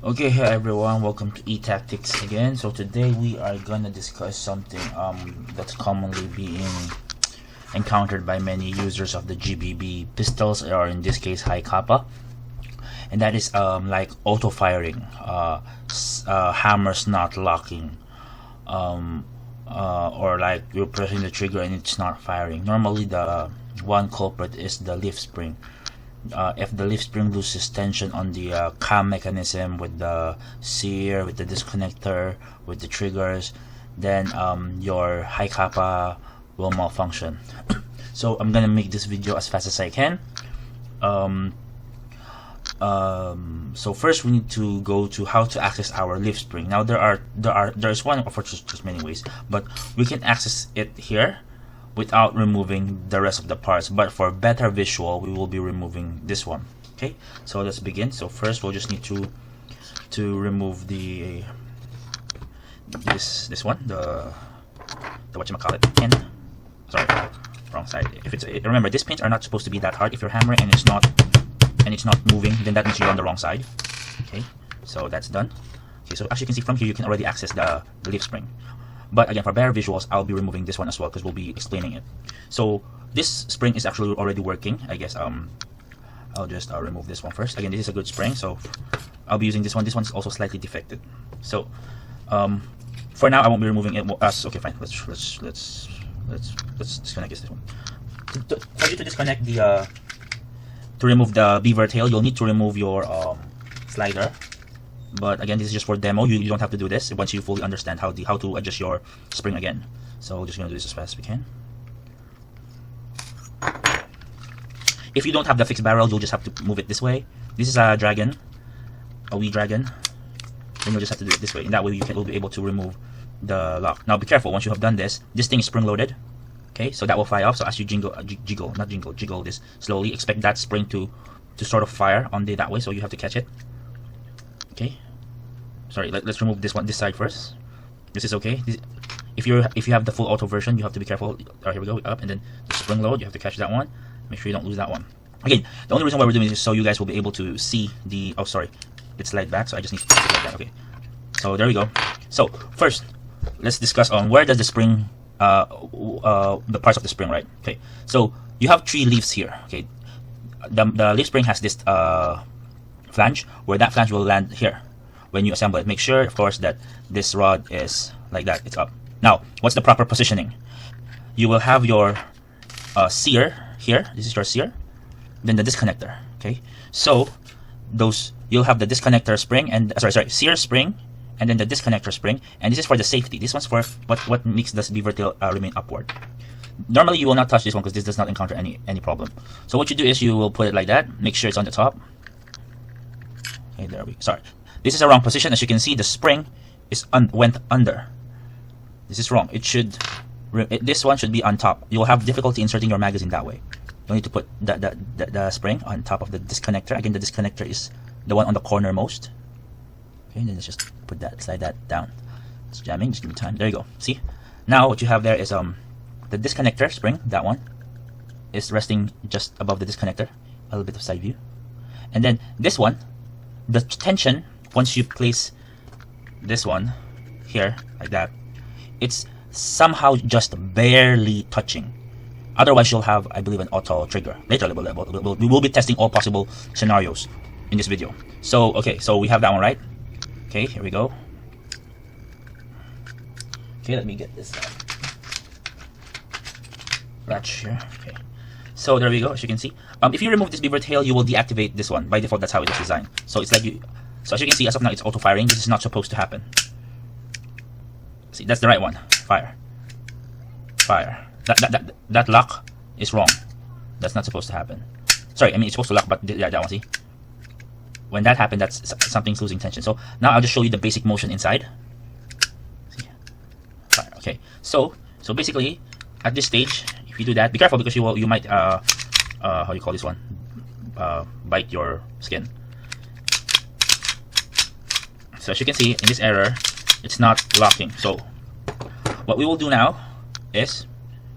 Okay, hey everyone, welcome to E-tactix again. So today we are gonna discuss something that's commonly being encountered by many users of the GBB pistols, or in this case Hi-capa, and that is like auto firing, hammers not locking, or like you're pressing the trigger and it's not firing. Normally the one culprit is the leaf spring. If the leaf spring loses tension on the cam mechanism, with the sear, with the disconnector, with the triggers, then your Hi-capa will malfunction. So I'm gonna make this video as fast as I can. So first we need to go to how to access our leaf spring. Now there's one, of course there's many ways, but we can access it here without removing the rest of the parts, but for better visual we will be removing this one. Okay, so let's begin. So first we'll just need to remove the this one, the whatchamacallit pin. Sorry, wrong side. If it's remember, these pins are not supposed to be that hard. If you're hammering and it's not moving, then that means you're on the wrong side. Okay, so that's done. Okay, so as you can see from here, you can already access the leaf spring. But again, for better visuals, I'll be removing this one as well because we'll be explaining it. So this spring is actually already working. I guess I'll just remove this one first. Again, this is a good spring, so I'll be using this one. This one's also slightly defected. So for now, I won't be removing it. Okay, fine. Let's disconnect this one. For you to disconnect the to remove the beaver tail, you'll need to remove your slider. But again, this is just for demo. You don't have to do this once you fully understand how to adjust your spring again. So we're just gonna do this as fast as we can. If you don't have the fixed barrel, you'll just have to move it this way. This is a dragon, a wee dragon. Then you'll just have to do it this way, and that way will be able to remove the lock. Now be careful. Once you have done this, this thing is spring loaded. Okay, so that will fly off. So as you jiggle this slowly, expect that spring to sort of fire on that way. So you have to catch it. Okay, sorry, let's remove this side first. This is okay. If you have the full auto version, you have to be careful. Here we go, up, and then the spring load, you have to catch that one. Make sure you don't lose that one. Again, the only reason why we're doing this is so you guys will be able to see the, oh sorry, it slid back, so I just need to do like that. Okay, so there we go. So first, let's discuss on where does the spring, the parts of the spring, right? Okay, so you have 3 leaves here. Okay, the leaf spring has this flange, where that flange will land here when you assemble it. Make sure, of course, that this rod is like that, it's up. Now, what's the proper positioning? You will have your sear here. This is your sear. Then the disconnector. Okay, so you'll have the disconnector spring and sear spring, and then the disconnector spring. And this is for the safety. This one's for what makes this beaver tail remain upward. Normally, you will not touch this one because this does not encounter any problem. So what you do is you will put it like that. Make sure it's on the top. Okay, there we go. Sorry, this is a wrong position. As you can see, the spring is went under. This is wrong. It should this one should be on top. You'll have difficulty inserting your magazine that way. You'll need to put the spring on top of the disconnector. Again, the disconnector is the one on the corner most. Okay, and then let's just slide that down. It's jamming. Just give me time. There you go. See, now what you have there is the disconnector spring. That one is resting just above the disconnector. A little bit of side view, and then this one. The tension, once you place this one here like that, it's somehow just barely touching. Otherwise, you'll have, I believe, an auto trigger. Later, we will be testing all possible scenarios in this video. So, okay, so we have that one, right? Okay, here we go. Okay, let me get this latch here. Okay, so there we go. As you can see, if you remove this beaver tail, you will deactivate this one. By default, that's how it is designed. So it's like so as you can see, as of now, it's auto firing. This is not supposed to happen. See, that's the right one. Fire. That lock is wrong. That's not supposed to happen. Sorry, I mean it's supposed to lock, but yeah, that one. See, when that happened, that's something's losing tension. So now I'll just show you the basic motion inside. See, fire. Okay, so basically, at this stage, if you do that, be careful because you might how do you call this one? Bite your skin. So as you can see in this error, it's not locking. So what we will do now is,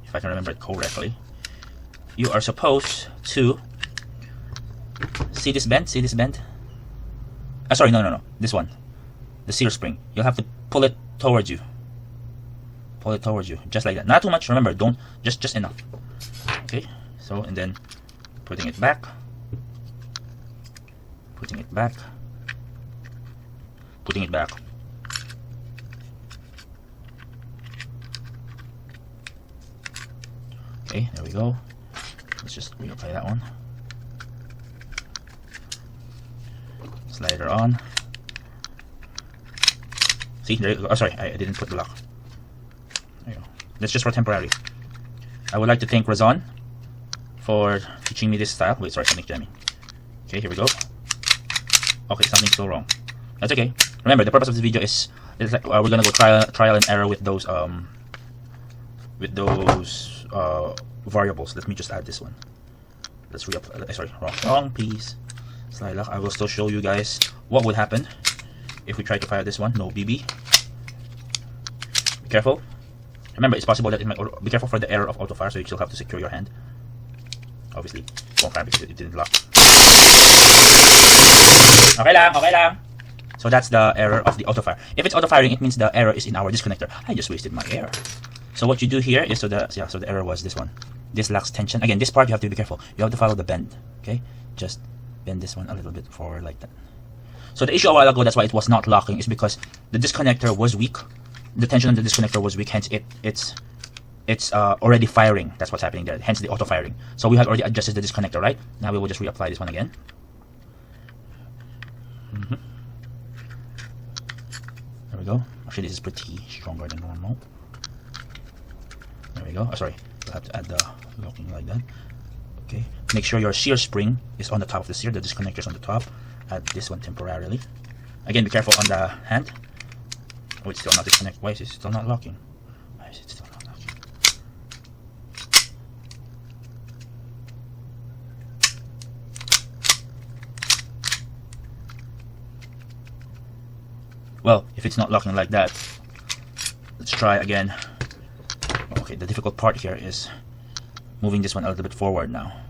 if I can remember it correctly, you are supposed to see this bend. Sorry, no. This one, the sear spring. You'll have to pull it towards you. Pull it towards you, just like that. Not too much. Remember, don't just enough. Okay. So and then putting it back, putting it back, putting it back. Okay, there we go. Let's just reapply that one. Slider on. See, there you go. Oh, sorry, I didn't put the lock. There you go. That's just for temporary. I would like to thank Razon for teaching me this style. Wait, sorry, something's jamming. Okay, here we go. Okay, something's still wrong. That's okay. Remember, the purpose of this video is like, we're gonna go trial and error with those variables. Let me just add this one. Let's re-apply. Sorry, wrong piece. Slide lock. I will still show you guys what would happen if we try to fire this one. No BB. Be careful. Remember, it's possible that it might. Be careful for the error of auto fire, so you still have to secure your hand. Obviously, won't fire because it didn't lock. Okay lang. So that's the error of the auto fire. If it's auto firing, it means the error is in our disconnector. I just wasted my error. So what you do here is so the error was this one. This lacks tension. Again, this part you have to be careful. You have to follow the bend. Okay, just bend this one a little bit forward like that. So the issue a while ago, that's why it was not locking, is because the disconnector was weak. The tension on the disconnector was weak, hence it's already firing. That's what's happening there. Hence the auto firing. So we had already adjusted the disconnector, right? Now we will just reapply this one again. There we go. Actually, this is pretty stronger than normal. There we go. Oh, sorry, we'll have to add the locking like that. Okay. Make sure your sear spring is on the top of the sear. The disconnector is on the top. Add this one temporarily. Again, be careful on the hand. Oh, it's still not disconnected. Why is it still not locking? Why is it still not locking? Well, if it's not locking like that, let's try again. Okay, the difficult part here is moving this one a little bit forward now.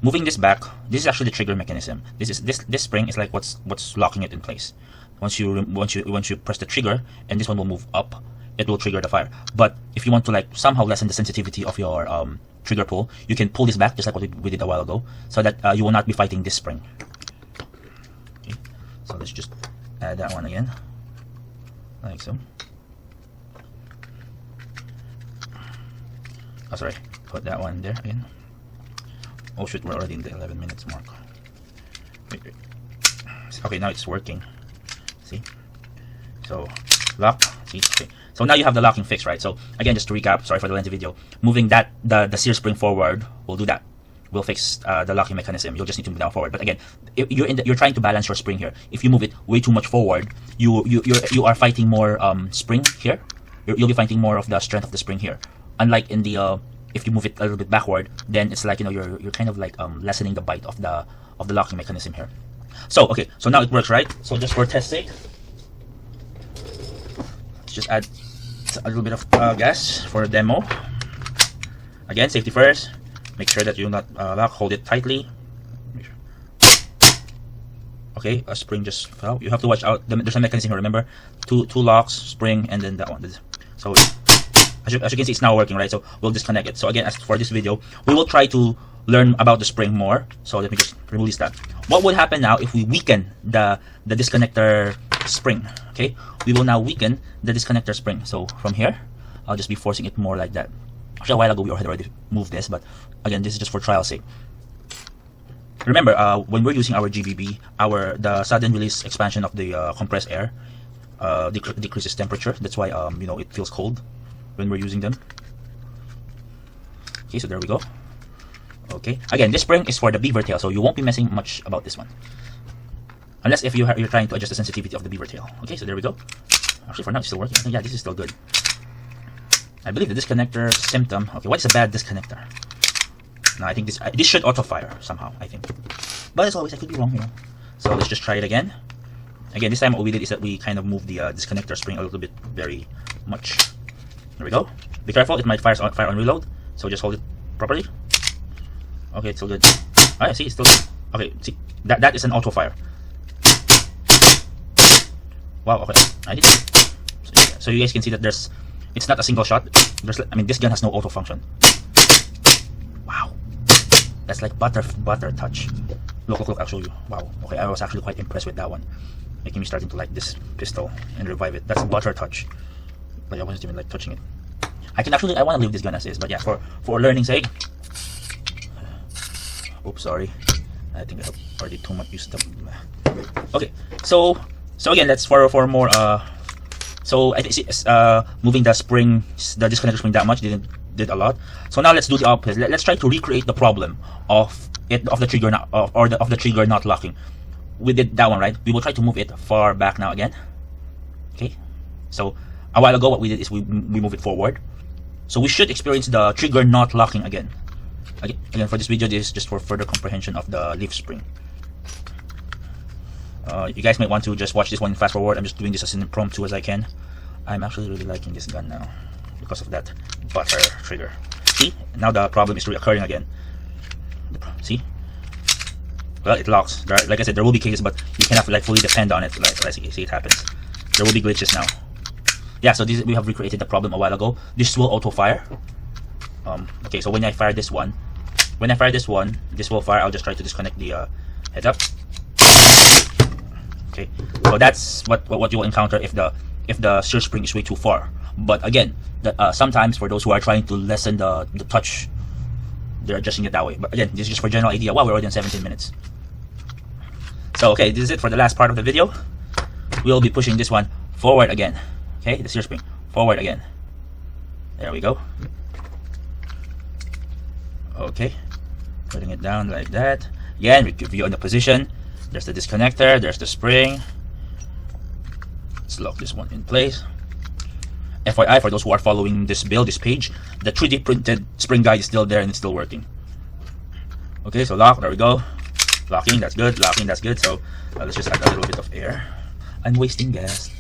Moving this back, this is actually the trigger mechanism. This spring is like what's locking it in place. Once you press the trigger, and this one will move up, it will trigger the fire. But if you want to like somehow lessen the sensitivity of your trigger pull, you can pull this back just like what we did a while ago, so that you will not be fighting this spring. Okay. So let's just add that one again, like so. Oh, sorry, put that one there again. Oh shoot, we're already in the 11 minutes mark. Wait. Okay, now it's working. See? So, lock. See? Okay. So now you have the locking fixed, right? So again, just to recap, sorry for the lengthy video. Moving the sear spring forward will do that. We'll fix the locking mechanism. You'll just need to move down forward. But again, you're trying to balance your spring here. If you move it way too much forward, you are fighting more spring here. You'll be fighting more of the strength of the spring here. Unlike in the if you move it a little bit backward, then it's like, you know, you're kind of like lessening the bite of the locking mechanism here. So okay, so now it works, right? So just for test sake, let's just add a little bit of gas for a demo. Again, safety first. Make sure that you not lock. Hold it tightly. Okay, a spring just fell. You have to watch out. There's a mechanism here. Remember, two locks, spring, and then that one. So as you can see, it's now working, right? So we'll disconnect it. So again, as for this video, we will try to learn about the spring more. So let me just release that. What would happen now if we weaken the disconnector spring? Okay, we will now weaken the disconnector spring. So from here, I'll just be forcing it more like that. Actually, a while ago we had already moved this, but again, this is just for trial sake. Remember, when we're using our GBB, the sudden release expansion of the compressed air decreases temperature. That's why you know, it feels cold when we're using them. Okay, so there we go. Okay, again, this spring is for the beaver tail, so you won't be messing much about this one, unless if you're trying to adjust the sensitivity of the beaver tail. Okay, so there we go. Actually, for now, it's still working. I think, yeah, this is still good. I believe the disconnector symptom. Okay, what is a bad disconnector? No, I think this should auto fire somehow, I think. But as always, I could be wrong, you know. So let's just try it again. Again, this time what we did is that we kind of moved the disconnector spring a little bit, very much. There we go. Be careful, it might fire on reload. So just hold it properly. Okay, it's still good. Alright, see, it's still good. Okay, see, that is an auto fire. Wow, okay, I did. So you guys can see that it's not a single shot. I mean, this gun has no auto function. Wow, that's like butter touch. Look, I'll show you. Wow, okay, I was actually quite impressed with that one, making me starting to like this pistol and revive it. That's butter touch. Like I wasn't even like touching it. I want to leave this gun as is, but yeah, for learning's sake. Oops, sorry. I think I have already too much used up. Okay, so again, let's for more. So I think moving the spring, the disconnector spring that much did a lot. So now let's do the opposite. Let's try to recreate the problem of the trigger not of the trigger not locking. We did that one, right? We will try to move it far back now again. Okay, so a while ago what we did is we move it forward. So we should experience the trigger not locking again. Again, for this video, this is just for further comprehension of the leaf spring. You guys might want to just watch this one fast forward. I'm just doing this as impromptu as I can. I'm actually really liking this gun now because of that butter trigger. See, now the problem is reoccurring again. See, well, it locks. Like I said, there will be cases, but you cannot like fully depend on it. Like let's see, it happens. There will be glitches now. Yeah, so we have recreated the problem a while ago. This will auto fire. Okay, so when I fire this one, this will fire. I'll just try to disconnect the head up. Okay, so that's what you will encounter if the sear spring is way too far. But again, sometimes for those who are trying to lessen the touch, they're adjusting it that way. But again, this is just for general idea. Wow, we're already in 17 minutes. So okay, this is it for the last part of the video. We'll be pushing this one forward again. Okay, the sear spring forward again. There we go. Okay, putting it down like that. Again, we give you on the position. There's the disconnector, there's the spring. Let's lock this one in place. FYI, for those who are following this build, this page, the 3D printed spring guide is still there and it's still working. Okay, so lock, there we go. Locking, that's good. Locking, that's good. So let's just add a little bit of air. I'm wasting gas.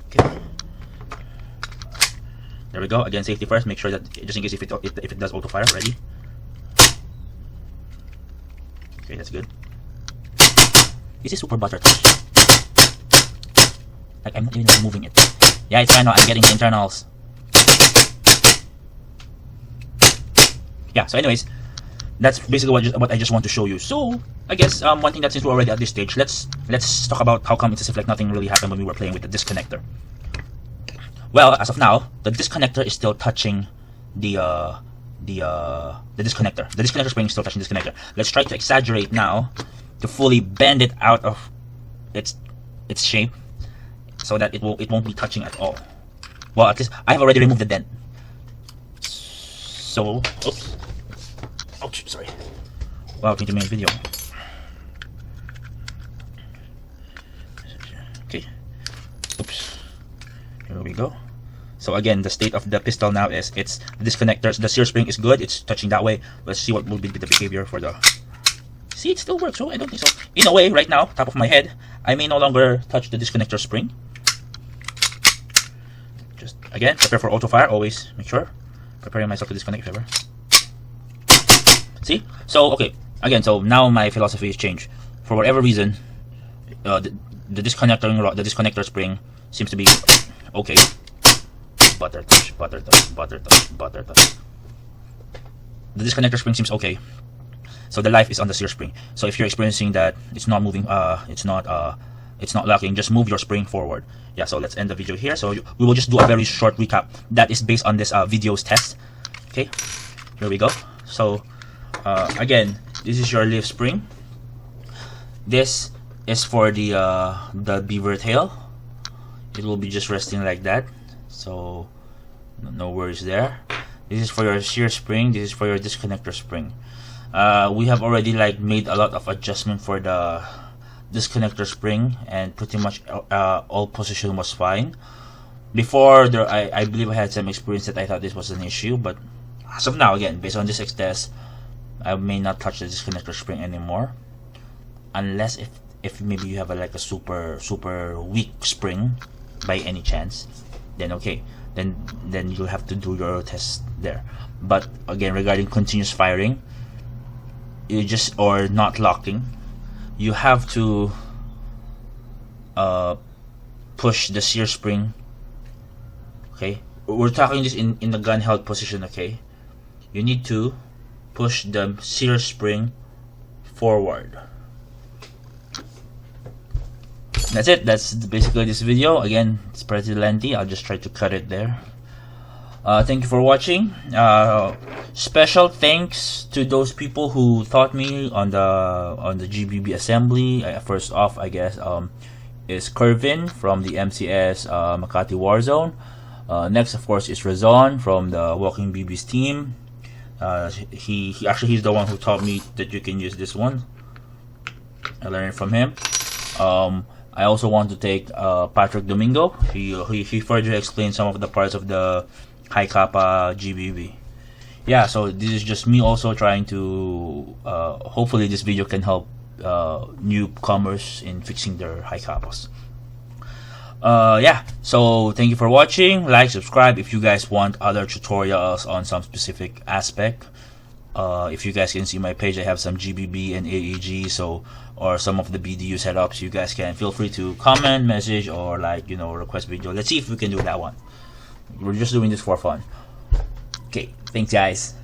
Okay. There we go. Again, safety first. Make sure that just in case if it does auto fire, ready. Okay, that's good. This is super butter touch. Like I'm not even moving it. Yeah, it's fine now. I'm getting the internals. Yeah. So, anyways, that's basically what I just want to show you. So, I guess one thing that since we're already at this stage, let's talk about how come it's as if like nothing really happened when we were playing with the disconnector. Well, as of now, the disconnector is still touching the disconnector. The disconnector spring is still touching the disconnector. Let's try to exaggerate now to fully bend it out of its shape so that it won't be touching at all. Well, at least I have already removed the dent. So, oops. Ouch, sorry. Welcome to my video. Okay. Oops. Here we go. So again, the state of the pistol now is the disconnectors. The sear spring is good. It's touching that way. Let's see what will be the behavior for the. See, it still works. So I don't think so. In a way, right now, top of my head, I may no longer touch the disconnector spring. Just again, prepare for auto fire. Always make sure preparing myself to disconnect if ever. See? So okay. Again, so now my philosophy is changed. For whatever reason, the disconnector spring seems to be okay. Butter touch, butter touch, butter touch, butter touch. The disconnector spring seems okay. So the life is on the sear spring. So if you're experiencing that it's not moving, it's not locking, just move your spring forward. Yeah. So let's end the video here. So we will just do a very short recap that is based on this video's test. Okay. Here we go. So again, this is your leaf spring. This is for the beaver tail. It will be just resting like that. So no worries there. This is for your sear spring. This is for your disconnector spring. We have already like made a lot of adjustment for the disconnector spring, and pretty much all position was fine. Before there, I believe I had some experience that I thought this was an issue, but as of now, again, based on this test, I may not touch the disconnector spring anymore, unless if maybe you have like a super weak spring by any chance. Then okay, then you'll have to do your test there. But again, regarding continuous firing, you just, or not locking, you have to push the sear spring. Okay, we're talking this in the gun held position. Okay, you need to push the sear spring forward. That's it. That's basically this video. Again, it's pretty lengthy. I'll just try to cut it there. Thank you for watching. Special thanks to those people who taught me on the GBB assembly. First off, I guess is Kervin from the MCS Makati Warzone. Next, of course, is Razon from the Walking BB's team. He's the one who taught me that you can use this one. I learned it from him. I also want to thank Patrick Domingo. He further explained some of the parts of the Hi-capa GBB. Yeah, so this is just me also trying to hopefully this video can help newcomers in fixing their Hi-capas. Yeah, so thank you for watching. Like, subscribe if you guys want other tutorials on some specific aspect. If you guys can see my page, I have some GBB and AEG, so, or some of the BDU setups. You guys can feel free to comment, message, or like, request video. Let's see if we can do that one. We're just doing this for fun. Okay, thanks guys.